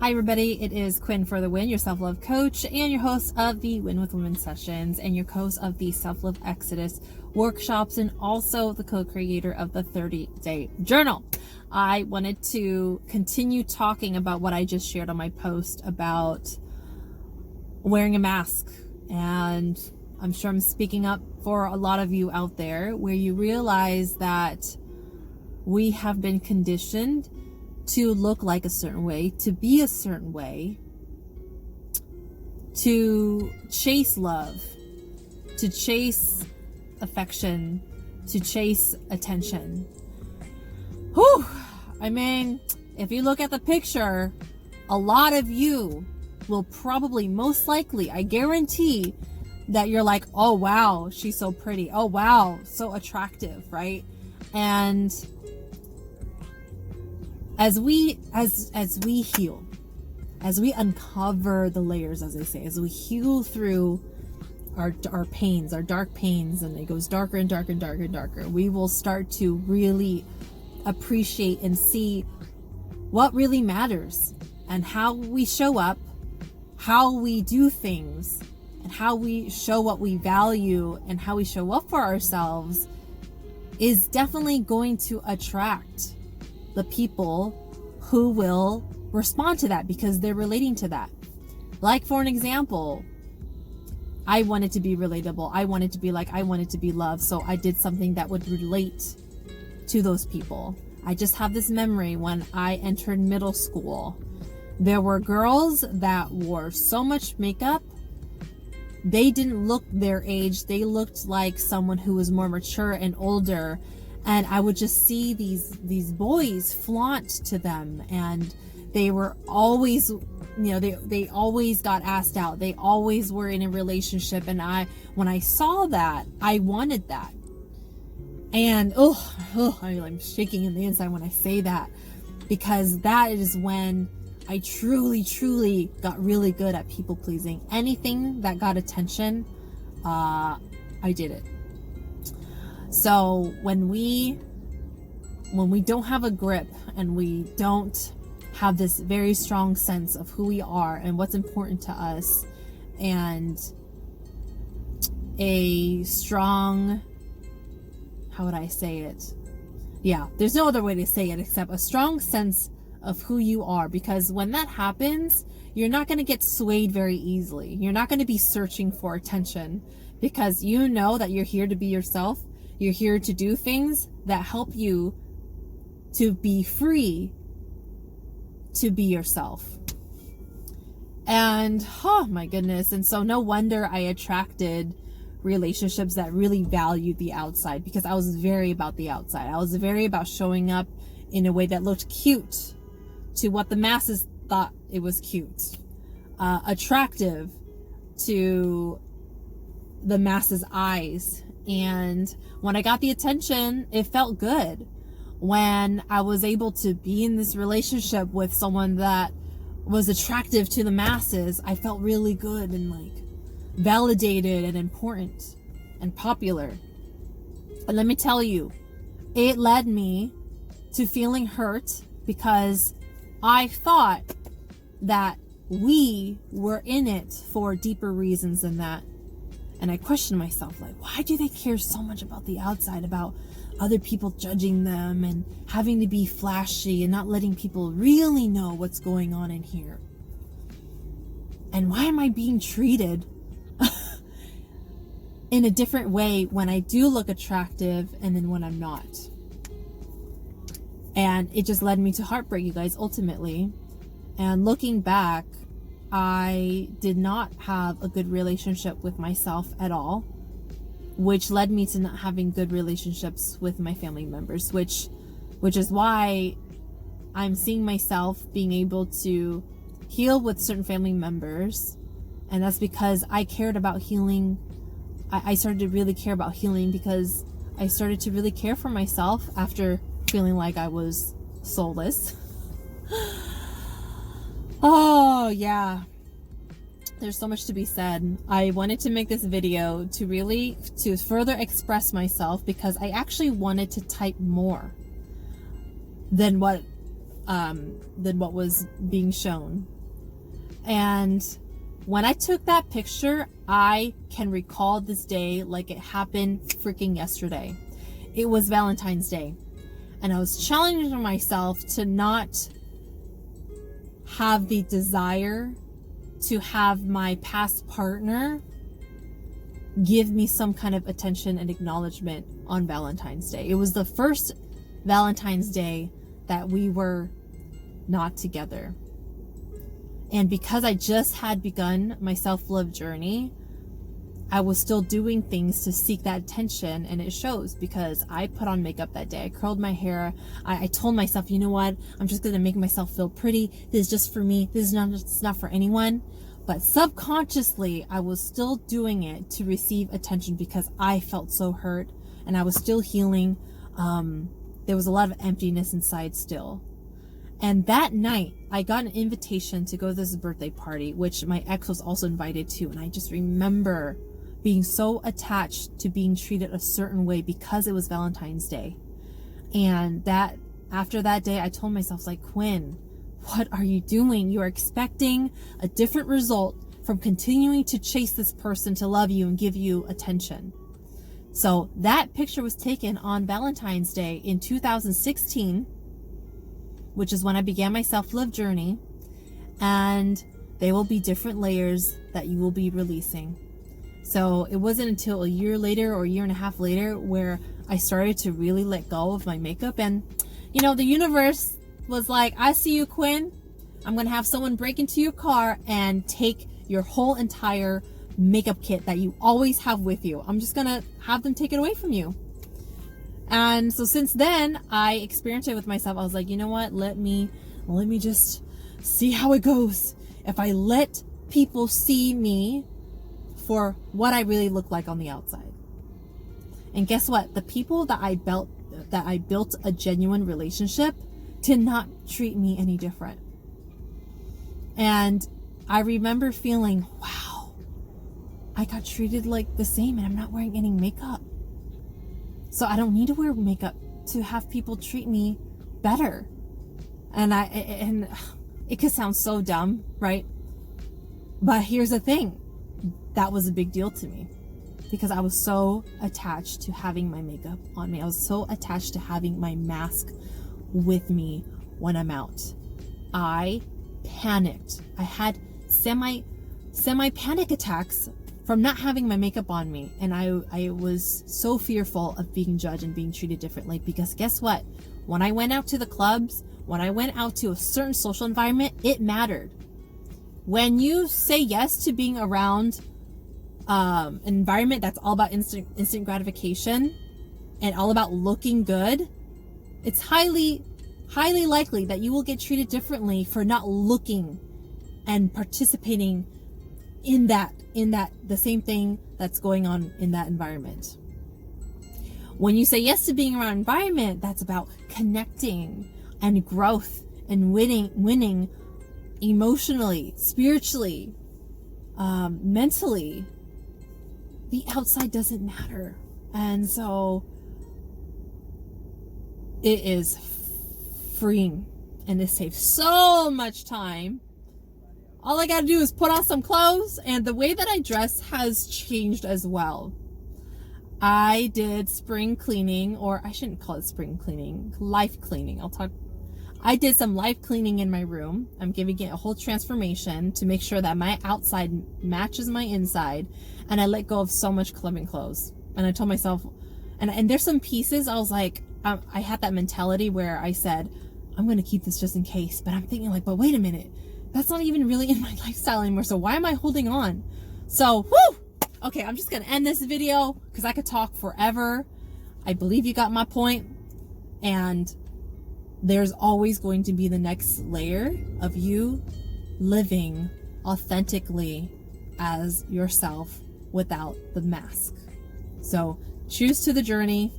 Hi everybody, it is Quynhforthewin, your self-love coach and your host of the Win with Women sessions and your host of the Self-Love Exodus workshops and also the co-creator of the 30-day journal. I wanted to continue talking about what I just shared on my post about wearing a mask, and I'm sure I'm speaking up for a lot of you out there where you realize that we have been conditioned to look like a certain way, to be a certain way, to chase love, to chase affection, to chase attention. Whew! I mean, if you look at the picture, a lot of you will probably, most likely, I guarantee that you're like, oh wow, she's so pretty. Oh wow, so attractive, right? And as we heal, as we uncover the layers, as they say, as we heal through our pains, our dark pains, and it goes darker and darker and darker and darker, we will start to really appreciate and see what really matters and how we show up, how we do things, and how we show what we value and how we show up for ourselves is definitely going to attract the people who will respond to that because they're relating to that. Like, for an example, I wanted to be relatable. I wanted to be like, I wanted to be loved. So I did something that would relate to those people. I just have this memory when I entered middle school. There were girls that wore so much makeup. They didn't look their age. They looked like someone who was more mature and older. And I would just see these boys flaunt to them, and they were always, they always got asked out. They always were in a relationship. And when I saw that, I wanted that. And I'm shaking in the inside when I say that, because that is when I truly, truly got really good at people pleasing. Anything that got attention, I did it. So when we don't have a grip and we don't have this very strong sense of who we are and what's important to us, and a strong, how would I say it? Yeah, there's no other way to say it except a strong sense of who you are, because when that happens, you're not going to get swayed very easily. You're not going to be searching for attention, because you know that you're here to be yourself. You're here to do things that help you to be free to be yourself. And oh my goodness. And so no wonder I attracted relationships that really valued the outside, because I was very about the outside. I was very about showing up in a way that looked cute to what the masses thought it was cute, attractive to the masses' eyes. And when I got the attention, it felt good. When I was able to be in this relationship with someone that was attractive to the masses, I felt really good and like validated and important and popular. And let me tell you, it led me to feeling hurt, because I thought that we were in it for deeper reasons than that. And I questioned myself, like, why do they care so much about the outside, about other people judging them and having to be flashy and not letting people really know what's going on in here? And why am I being treated in a different way when I do look attractive and then when I'm not? And it just led me to heartbreak, you guys, ultimately. And looking back, I did not have a good relationship with myself at all, which led me to not having good relationships with my family members, which is why I'm seeing myself being able to heal with certain family members. And that's because I cared about healing. I started to really care about healing because I started to really care for myself after feeling like I was soulless. Oh yeah, there's so much to be said. I wanted to make this video to further express myself, because I actually wanted to type more than what than what was being shown. And when I took that picture, I can recall this day like it happened freaking yesterday. It was Valentine's Day, and I was challenging myself to not have the desire to have my past partner give me some kind of attention and acknowledgement on Valentine's Day. It was the first Valentine's Day that we were not together. And because I just had begun my self-love journey, I was still doing things to seek that attention, and it shows because I put on makeup that day. I curled my hair. I told myself, you know what? I'm just going to make myself feel pretty. This is just for me. This is not for anyone. But subconsciously, I was still doing it to receive attention because I felt so hurt and I was still healing. There was a lot of emptiness inside still. And that night, I got an invitation to go to this birthday party, which my ex was also invited to. And I just remember being so attached to being treated a certain way because it was Valentine's Day. And that after that day, I told myself, like, Quinn, what are you doing? You are expecting a different result from continuing to chase this person to love you and give you attention. So that picture was taken on Valentine's Day in 2016, which is when I began my self-love journey. And they will be different layers that you will be releasing. So it wasn't until a year later or a year and a half later where I started to really let go of my makeup. And, you know, the universe was like, I see you, Quinn. I'm going to have someone break into your car and take your whole entire makeup kit that you always have with you. I'm just going to have them take it away from you. And so since then, I experienced it with myself. I was like, you know what? Let me just see how it goes. If I let people see me for what I really look like on the outside. And guess what? The people that I built a genuine relationship did not treat me any different. And I remember feeling, wow, I got treated like the same and I'm not wearing any makeup. So I don't need to wear makeup to have people treat me better. And it could sound so dumb, right? But here's the thing. That was a big deal to me because I was so attached to having my makeup on me. I was so attached to having my mask with me when I'm out. I panicked. I had semi panic attacks from not having my makeup on me. And I was so fearful of being judged and being treated differently because guess what? When I went out to the clubs, when I went out to a certain social environment, it mattered. When you say yes to being around an environment that's all about instant gratification and all about looking good, it's highly likely that you will get treated differently for not looking and participating in the same thing that's going on in that environment. When you say yes to being around an environment that's about connecting and growth and winning emotionally, spiritually, mentally, the outside doesn't matter. And so it is freeing and it saves so much time. All I gotta do is put on some clothes, and the way that I dress has changed as well. I did spring cleaning, or I shouldn't call it spring cleaning, life cleaning. I did some life cleaning in my room. I'm giving it a whole transformation to make sure that my outside matches my inside, and I let go of so much clubbing clothes. And I told myself, and there's some pieces I was like, I had that mentality where I said, I'm going to keep this just in case. But I'm thinking like, but wait a minute, that's not even really in my lifestyle anymore. So why am I holding on? So, okay, I'm just going to end this video because I could talk forever. I believe you got my point. And there's always going to be the next layer of you living authentically as yourself without the mask. So choose to the journey.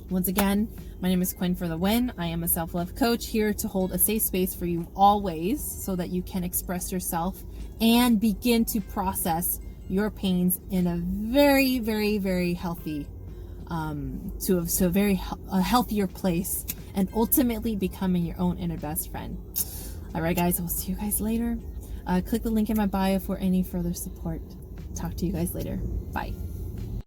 Once again, my name is Quynhforthewin. I am a self-love coach here to hold a safe space for you always so that you can express yourself and begin to process your pains in a very, very, very healthy to a very a healthier place, and ultimately becoming your own inner best friend. All right, guys, I will see you guys later. Click the link in my bio for any further support. Talk to you guys later. Bye.